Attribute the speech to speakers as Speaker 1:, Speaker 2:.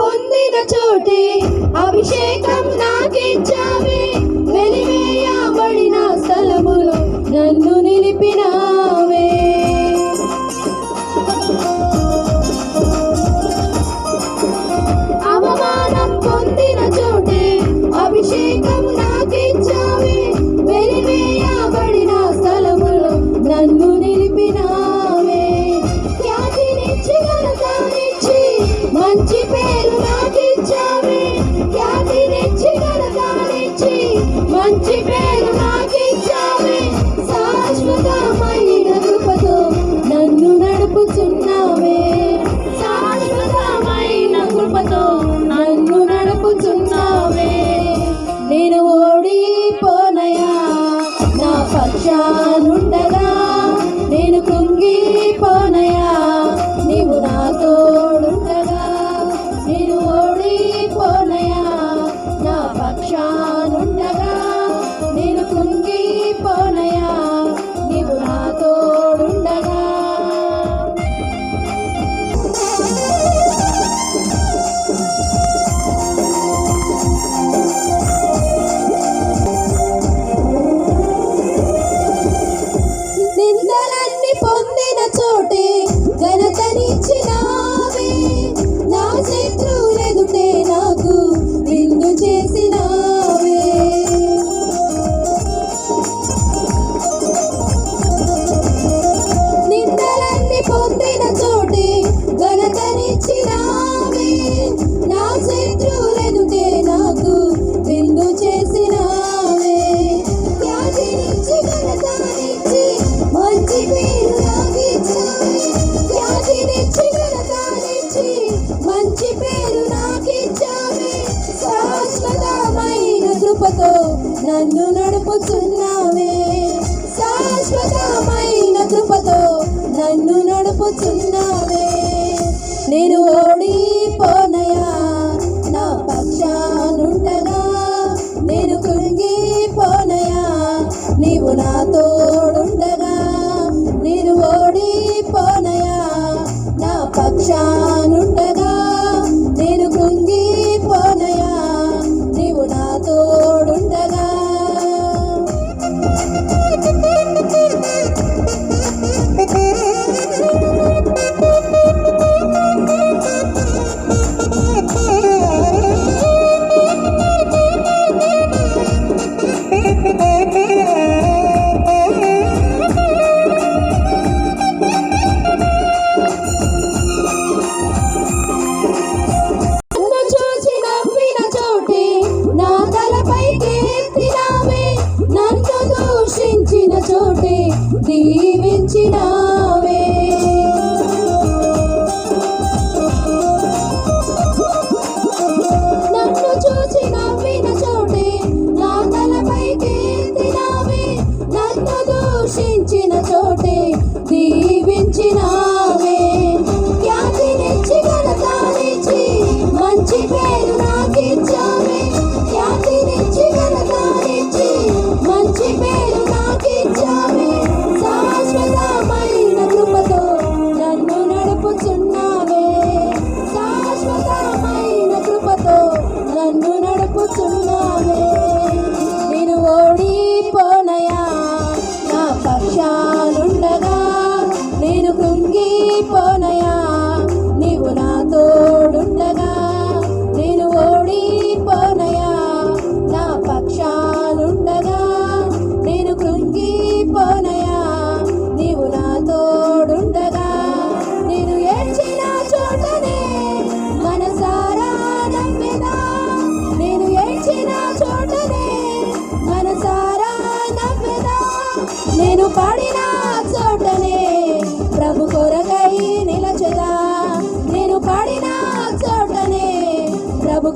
Speaker 1: పొందిన చోటే అభిషేకం నాకిచ్చావే, వెలివేయబడిన స్థలములో నన్ను నిలిపినావే. అవమానం పొందిన చోటే అభిషేకం నాకిచ్చావే, వెలివేయబడిన స్థలములో నన్ను నిలిపినావే. ఖ్యాతినిచ్చి ఘనతనిచ్చి మంచి పేరు నాకిచ్చావే, ఖ్యాతినిచ్చి ఘనతనిచ్చి మంచి పేరు నాకిచ్చావే. శాశ్వతమైన కృపతో నన్ను నడుపుచున్నావే, శాశ్వతమైన కృపతో నన్ను నడుపుచున్నావే. నేను ఓడిపోనయా నా పక్షానుండగా, నేను కృంగిపోనయా నీవు నా తోడుండగా. నేను ఓడిపోనయా నా పక్షానుండగా, నేను కృంగిపోనయా నీవు నా తోడుండగా. నిందలన్నీ పొందిన చోటే ఘనతనిచ్చినావే, నా శత్రువులెదుటే నాకు విందు చేసినావే. నిందలన్నీ పొందిన చోటే ఘనతనిచ్చినావే, నా శత్రువులెదుటే నాకు విందు చేసినావే. ఖ్యాతినిచ్చి ఘనతనిచ్చి మంచి పేరు నాకిచ్చావే, ఖ్యాతినిచ్చి ఘనతనిచ్చి మంచి పేరు నాకిచ్చావే. శాశ్వతమైన కృపతో నన్ను నడుపుచున్నావే, శాశ్వతమైన కృపతో నన్ను నడుపుచున్నావే. నేను ఓడిపోనయా నా పక్షానుండగా, నేను కృంగిపోనయా నీవు నా తోడుండగా. నేను ఓడిపోనయా నా పక్షానుండగా, నేను కృంగిపోనయా నీవు నా తోడుండగా. చోటే దీవించినావే. నన్ను చూచి నవ్విన చోటే నా తలపైకెత్తినావే, నన్ను దూషించిన చోటే దీవించినావే. ఖ్యాతినిచ్చి ఘనతనిచ్చి మంచి పేరు నాకిచ్చావే, ఖ్యాతినిచ్చి ఘనతనిచ్చి మంచి పేరు నాకిచ్చావే. శాశ్వతమైన కృపతో నన్ను నడుపుచున్నావే, శాశ్వతమైన కృపతో నన్ను నడుపుచున్నావే. నేను ఓడిపోనయా నా పక్షానుండగా, నేను కృంగిపోనయా నీవు నా తోడుండగా. నేను ఓడిపోనయా నా పక్షానుండగా, నేను కృంగిపోనయా నీవు నా తోడుండగా. నేను ఏడ్చిన చోటనే మనసారా నవ్వెదా, నేను ఏడ్చిన చోటనే మనసారా నవ్వెదా. నేను పాడిన చోటనే ప్రభు కొరకై నిలచెదా, నేను పాడిన చోటనే ప్రభు